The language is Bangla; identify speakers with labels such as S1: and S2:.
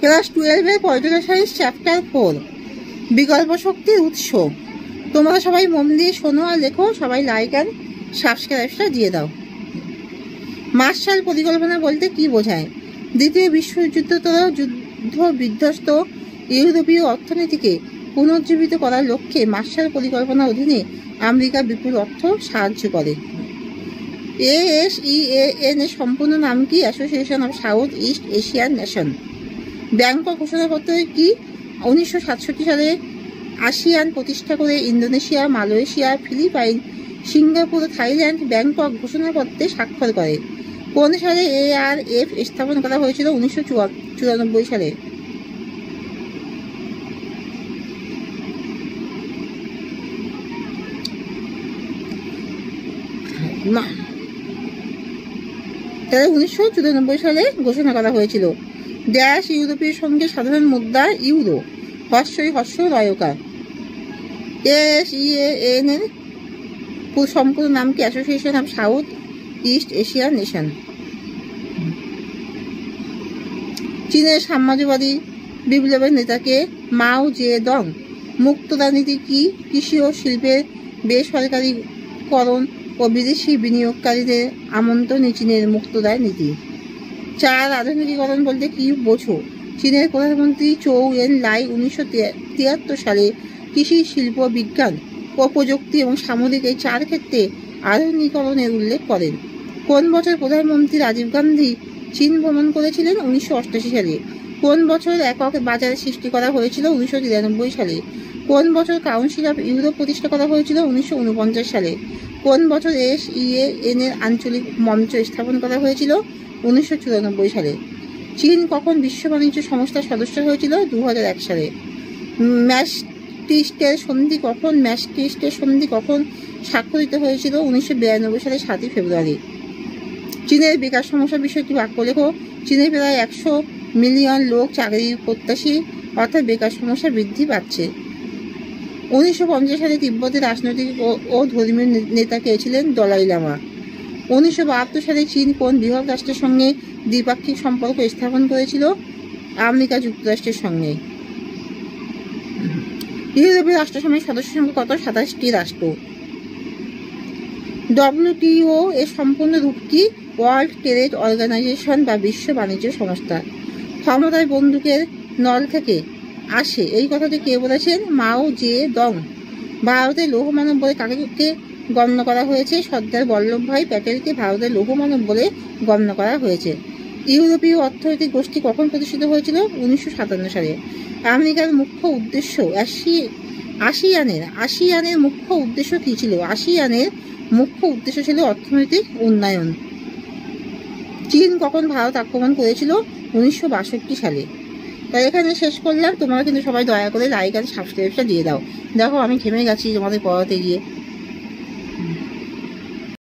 S1: ক্লাস 12-এর পলিটিক্যাল সায়েন্স চ্যাপ্টার 4 বিকল্প শক্তির উৎস। তোমরা সবাই মন দিয়ে শোনো আর লেখো, সবাই লাইক আর সাবস্ক্রাইবটা দিয়ে দাও। মার্শাল পরিকল্পনা বলতে কি বোঝায়? দ্বিতীয় বিশ্বযুদ্ধোত্তর যুদ্ধ বিধ্বস্ত ইউরোপীয় অর্থনীতিকে পুনর্জীবিত করার লক্ষ্যে মার্শাল পরিকল্পনার অধীনে আমেরিকা বিপুল অর্থ সাহায্য করে। ASEAN এর সম্পূর্ণ নাম কি? Association of South East Asian Nation. Bangkok ঘোষণাপত্র কি? 1967 সালে আসিয়ান প্রতিষ্ঠা করে Indonesia, Malaysia, Philippines, Singapore, Thailand Bangkok ঘোষণাপত্রে স্বাক্ষর করে। কোন সালে ARF স্থাপন করা হয়েছিল? 1994 সালে। তাহলে 1994 সালে ঘোষণা করা হয়েছিল। ড্যাশ ইউরোপীয় সঙ্গে সাধারণ মুদ্রা ইউরো। হর্ষই হর্ষ রয়কা। ASEAN এর সম্পূর্ণ নাম কি? Association of South East Asian nation. চীনের সাম্রাজ্যবাদী বিপ্লবের নেতাকে? মাও জেদং। মুক্ত রাজনীতি কি? কৃষি ও শিল্পের বেসরকারীকরণ ও বিদেশি বিনিয়োগকারীদের আমন্ত্রণে চীনের মুক্তদার নীতি। 4 আধুনিকীকরণ বলতে কি বোঝো? চীনের প্রধানমন্ত্রী চৌ এন লাই 1973 সালে কৃষি, শিল্প, বিজ্ঞান ও প্রযুক্তি এবং সামরিক এই 4 ক্ষেত্রে আধুনিকীকরণের উল্লেখ করেন। কোন বছর প্রধানমন্ত্রী রাজীব গান্ধী চীন ভ্রমণ করেছিলেন? 1988 সালে। কোন বছর একক বাজার সৃষ্টি করা হয়েছিল? 1993 সালে। কোন বছর কাউন্সিল অফ ইউরোপ প্রতিষ্ঠা করা হয়েছিল? 1949 সালে। কোন বছর ASEAN এর আঞ্চলিক মঞ্চ স্থাপন করা হয়েছিল? 1994 সালে। চীন কখন বিশ্ব বাণিজ্য সংস্থার সদস্য হয়েছিল? 2001 সালে। ম্যাস্ট্রিক্টের সন্ধি কখন স্বাক্ষরিত হয়েছিল? 1992 সালে 7 ফেব্রুয়ারি। চীনের বেকার সমস্যা বিষয়টি বাক্য লেখো। চীনে প্রায় 100 মিলিয়ন লোক চাকরির প্রত্যাশী, অর্থাৎ বেকার সমস্যা বৃদ্ধি পাচ্ছে। 1950 সালে তিব্বতের রাজনৈতিক ও ধর্মীয় নেতা কে ছিলেন? দলাই লামা। 1972 সালে চীন কোন বৃহৎ রাষ্ট্রের সঙ্গে দ্বিপাক্ষিক সম্পর্ক স্থাপন করেছিল? আমেরিকা যুক্তরাষ্ট্রের সঙ্গে। ইউরোপীয় রাষ্ট্রসংঘের সদস্য সংখ্যা কত? 27টি রাষ্ট্র। WTO এর সম্পূর্ণ রূপ কি? ওয়ার্ল্ড ট্রেড অর্গানাইজেশন বা বিশ্ব বাণিজ্য সংস্থা। ক্ষমতায় বন্দুকের নল থেকে আসে এই কথাটি কে বলেছেন? মাও জেদং। ভারতের লৌহমানব বলে কাকে গণ্য করা হয়েছে? সর্দার বল্লভভাই প্যাটেলকে ভারতের লৌহমানব বলে গণ্য করা হয়েছে। ইউরোপীয় অর্থনৈতিক গোষ্ঠী কখন প্রতিষ্ঠিত হয়েছিল? 1957 সালে। আমেরিকার মুখ্য উদ্দেশ্য আসিয়ানের মুখ্য উদ্দেশ্য কি ছিল? আসিয়ানের মুখ্য উদ্দেশ্য ছিল অর্থনৈতিক উন্নয়ন। চীন কখন ভারত আক্রমণ করেছিল? 1962 সালে। তাই এখানে শেষ করলাম। তোমরা কিন্তু সবাই দয়া করে লাইক আর সাবস্ক্রাইবটা দিয়ে দাও। দেখো আমি ঘেমে গেছি তোমাদের পড়াতে গিয়ে।